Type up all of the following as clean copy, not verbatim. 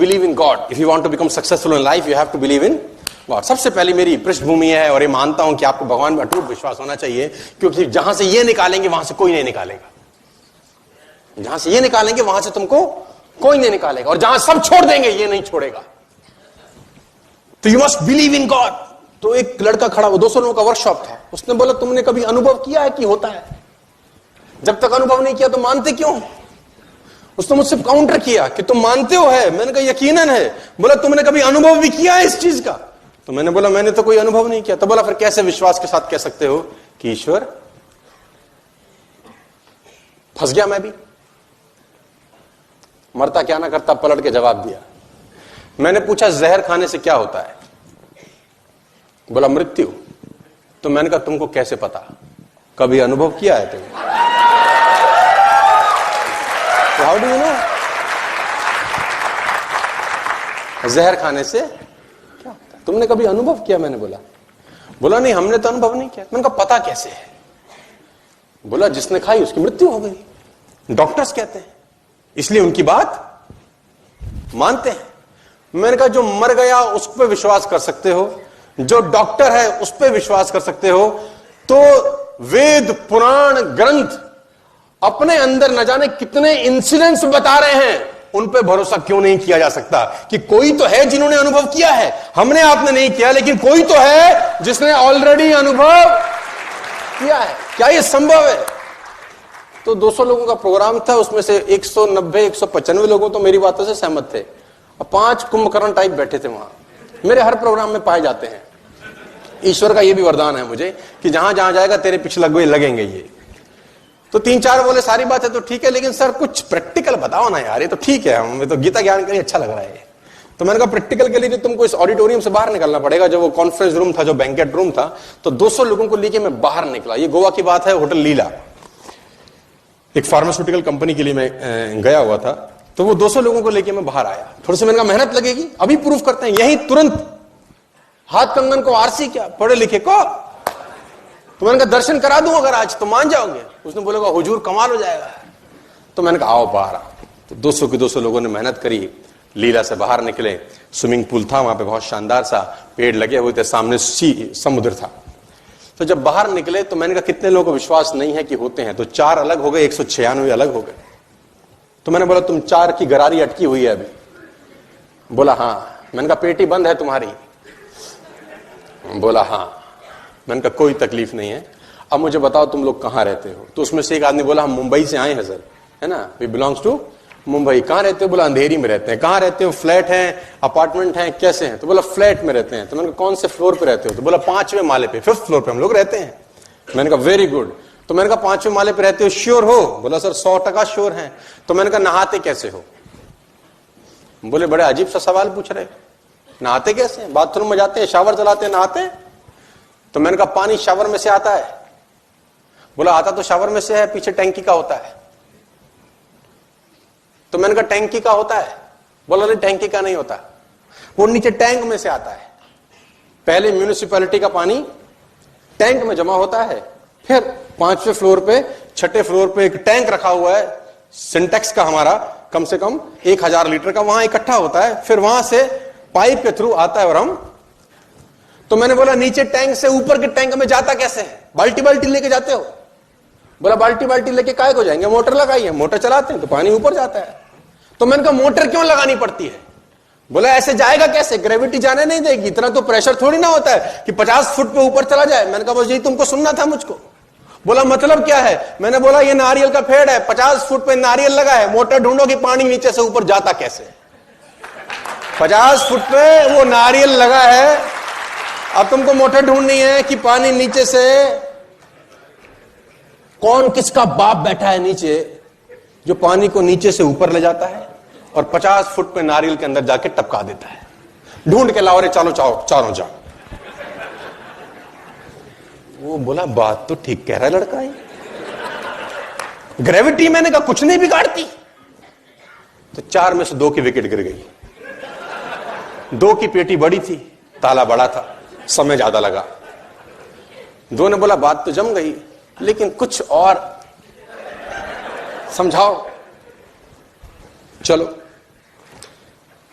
Believe in God. If you want to become successful in life, you have to believe in God. सबसे पहले मेरी पृष्ठभूमि है, और ये मानता हूं कि आपको भगवान में अटूट विश्वास होना चाहिए, क्योंकि जहां से ये निकालेंगे वहां से कोई नहीं निकालेगा। जहां से ये निकालेंगे वहां से तुमको कोई नहीं निकालेगा, और जहां सब छोड़ देंगे ये नहीं छोड़ेगा। तो you must believe in God. तो एक लड़का खड़ा, वो 200 लोगों का वर्कशॉप था, उसने बोला तुमने कभी अनुभव किया है कि होता है? जब तक अनुभव नहीं किया तो मानते क्यों? उसने मुझसे काउंटर किया कि तुम मानते हो है? मैंने कहा यकीनन है। बोला तुमने कभी अनुभव भी किया है इस चीज का? तो मैंने बोला मैंने तो कोई अनुभव नहीं किया। तो बोला फिर कैसे विश्वास के साथ कह सकते हो कि ईश्वर? फंस गया मैं भी, मरता क्या ना करता, पलट के जवाब दिया। मैंने पूछा जहर खाने से क्या होता है? बोला मृत्यु। तो मैंने कहा तुमको कैसे पता? कभी अनुभव किया है तुमने? तो हाउ डू यू नो जहर खाने से क्या होता है? तुमने कभी अनुभव किया? मैंने बोला नहीं, हमने तो अनुभव नहीं किया। मैंने कहा पता कैसे है? बोला जिसने खाई उसकी मृत्यु हो गई, डॉक्टर्स कहते हैं, इसलिए उनकी बात मानते हैं। मैंने कहा जो मर गया उस पर विश्वास कर सकते हो, जो डॉक्टर है उस पर विश्वास कर सकते हो, तो वेद पुराण ग्रंथ अपने अंदर न जाने कितने इंसिडेंट्स बता रहे हैं, उन पे भरोसा क्यों नहीं किया जा सकता? कि कोई तो है जिन्होंने अनुभव किया है, हमने आपने नहीं किया, लेकिन कोई तो है जिसने ऑलरेडी अनुभव किया है। क्या यह संभव है? तो 200 लोगों का प्रोग्राम था, उसमें से 195 लोगों तो मेरी बातों से सहमत थे, और 5 कुंभकर्ण टाइप बैठे थे वहां। मेरे हर प्रोग्राम में पाए जाते हैं। ईश्वर का यह भी वरदान है मुझे कि जहां जहां जाएगा तेरे पीछे लगेंगे ये। तो 3-4 बोले सारी बात है तो ठीक है, लेकिन सर कुछ प्रैक्टिकल बताओ ना यार। ये तो ठीक है, हमें तो गीता ज्ञान के लिए अच्छा लग रहा है। तो मैंने कहा प्रैक्टिकल के लिए तुमको इस ऑडिटोरियम से बाहर निकलना पड़ेगा। जो वो कॉन्फ्रेंस रूम था, जो बैंकेट रूम था, तो 200 लोगों को लेके मैं बाहर निकला। ये गोवा की बात है, होटल लीला, एक फार्मास्यूटिकल कंपनी के लिए मैं गया हुआ था। तो वो 200 लोगों को लेके मैं बाहर आया। थोड़ी सी मैंने कहा मेहनत लगेगी, अभी प्रूफ करते हैं, यही तुरंत हाथ कंगन को, आरसी क्या पढ़े लिखे को, तो मैंने कहा दर्शन करा दूं अगर आज तो मान जाओगे? उसने बोलेगा हुजूर कमाल हो जाएगा। तो मैंने कहा आओ बाहर आओ। तो 200 के 200 लोगों ने मेहनत करी, लीला से बाहर निकले। स्विमिंग पूल था वहां पे, बहुत शानदार सा, पेड़ लगे हुए थे, सामने समुद्र था। तो जब बाहर निकले तो मैंने कहा कितने लोगों को विश्वास नहीं है कि होते हैं? तो 4 अलग हो गए, 196 अलग हो गए। तो मैंने बोला तुम 4 की गरारी अटकी हुई है अभी? बोला हाँ। मैंने कहा पेटी बंद है तुम्हारी? बोला हाँ। मैंने कहा कोई तकलीफ नहीं है, अब मुझे बताओ तुम लोग कहां रहते हो? तो उसमें से एक आदमी बोला हम मुंबई से आए हैं सर, है ना, वी बिलोंग्स टू मुंबई। कहां रहते हो? बोला अंधेरी में रहते हैं। कहां रहते हो? फ्लैट है, अपार्टमेंट है, कैसे हैं? तो बोला फ्लैट में रहते हैं। तो मैंने कहा कौन से फ्लोर पे रहते हो? तो बोला 5वें माले पे, 5th फ्लोर पे हम लोग रहते हैं। मैंने कहा वेरी गुड। तो मैंने कहा 5वें माले पे रहते हो, श्योर हो? बोला सर 100% श्योर है। तो मैंने कहा नहाते कैसे हो? बोले बड़े अजीब सा सवाल पूछ रहे, नहाते कैसे? बाथरूम में जाते हैं, शावर चलाते हैं, नहाते हैं? तो मैंने कहा पानी शावर में से आता है? बोला आता तो शावर में से है, पीछे टैंकी का होता है। तो मैंने कहा टैंकी का होता है? बोला नहीं टैंकी का नहीं होता, वो नीचे टैंक में से आता है। पहले म्यूनिसिपैलिटी का पानी टैंक में जमा होता है, फिर 5वें फ्लोर पे, 6ठे फ्लोर पे एक टैंक रखा हुआ है सिंटेक्स का, हमारा कम से कम 1000 लीटर का, वहां इकट्ठा होता है, फिर वहां से पाइप के थ्रू आता है और हम। तो मैंने बोला नीचे टैंक से ऊपर के टैंक में जाता कैसे है? बाल्टी बाल्टी लेके जाते हो? बोला बाल्टी बाल्टी लेके काहे को जाएंगे, मोटर लगाई है, मोटर चलाते हैं तो पानी ऊपर जाता है। तो मैंने कहा मोटर क्यों लगानी पड़ती है? बोला ऐसे जाएगा कैसे, ग्रेविटी जाने नहीं देगी, इतना तो प्रेशर थोड़ी ना होता है कि 50 फुट पे ऊपर चला जाए। मैंने कहा बस यही तुमको सुनना था मुझको। बोला मतलब क्या है? मैंने बोला ये नारियल का पेड़ है, 50 फुट पे नारियल लगा है, मोटर ढूंढो कि पानी नीचे से ऊपर जाता कैसे। 50 फुट पे वो नारियल लगा है, अब तुमको मोटर ढूंढनी है कि पानी नीचे से, कौन किसका बाप बैठा है नीचे जो पानी को नीचे से ऊपर ले जाता है और 50 फुट पे नारियल के अंदर जाके टपका देता है। ढूंढ के लाओ रे, चलो चारों जाओ। वो बोला बात तो ठीक कह रहा है लड़का है, ग्रेविटी मैंने कहा कुछ नहीं बिगाड़ती। तो 4 में से 2 की विकेट गिर गई। 2 की पेटी बड़ी थी, ताला बड़ा था, समय ज्यादा लगा। 2 ने बोला बात तो जम गई, लेकिन कुछ और समझाओ। चलो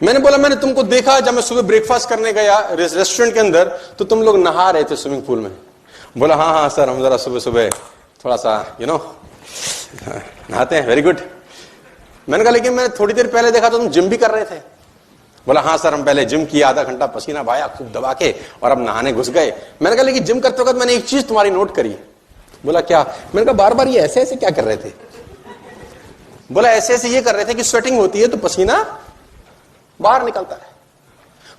मैंने बोला मैंने तुमको देखा जब मैं सुबह ब्रेकफास्ट करने गया रेस्टोरेंट के अंदर, तो तुम लोग नहा रहे थे स्विमिंग पूल में। बोला हाँ हाँ सर, हम जरा सुबह सुबह थोड़ा सा नहाते हैं। Very good. मैंने कहा लेकिन मैंने थोड़ी देर पहले देखा तो तुम जिम भी कर रहे थे। बोला हाँ सर, हम पहले जिम किया, आधा घंटा पसीना बहाया खूब दबा के, और अब नहाने घुस गए। मैंने कहा लेकिन जिम करते वक्त मैंने एक चीज तुम्हारी नोट करी। बोला क्या? मैंने कहा बार बार ये ऐसे ऐसे क्या कर रहे थे? बोला ऐसे ऐसे ये कर रहे थे कि स्वेटिंग होती है तो पसीना बाहर निकलता है।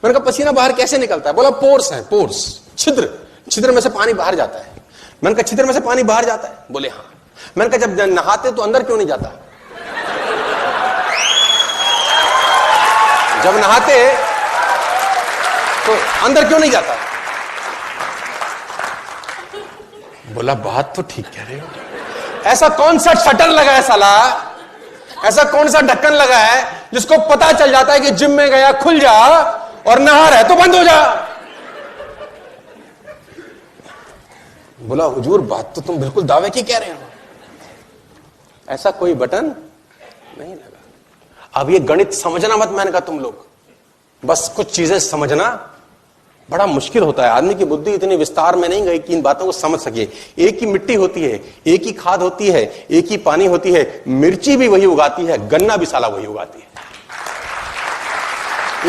मैंने कहा पसीना बाहर कैसे निकलता है? बोला पोर्स है, पोर्स, छिद्र, छिद्र में से पानी बाहर जाता है। मैंने कहा छिद्र में से पानी बाहर जाता है? बोले हाँ। मैंने कहा जब नहाते तो अंदर क्यों नहीं जाता? जब नहाते तो अंदर क्यों नहीं जाता? बोला बात तो ठीक कह रहे हो। ऐसा कौन सा शटर लगा है साला, ऐसा कौन सा ढक्कन लगा है जिसको पता चल जाता है कि जिम में गया खुल जा और नहा रहा है तो बंद हो जा? बोला हुजूर बात तो तुम बिल्कुल दावे की कह रहे हो, ऐसा कोई बटन नहीं लगा। अब ये गणित समझना मत। मैंने कहा तुम लोग बस कुछ चीजें समझना बड़ा मुश्किल होता है। आदमी की बुद्धि इतनी विस्तार में नहीं गई कि इन बातों को समझ सके। एक ही मिट्टी होती है, एक ही खाद होती है, एक ही पानी होती है। मिर्ची भी वही उगाती है, गन्ना भी साला वही उगाती है।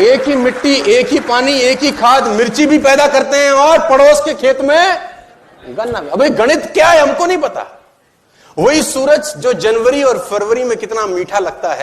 एक ही मिट्टी, एक ही पानी, एक ही खाद, मिर्ची भी पैदा करते हैं और पड़ोस के खेत में गन्ना भी। अबे गणित क्या है हमको नहीं पता। वही सूरज जो जनवरी और फरवरी में कितना मीठा लगता है,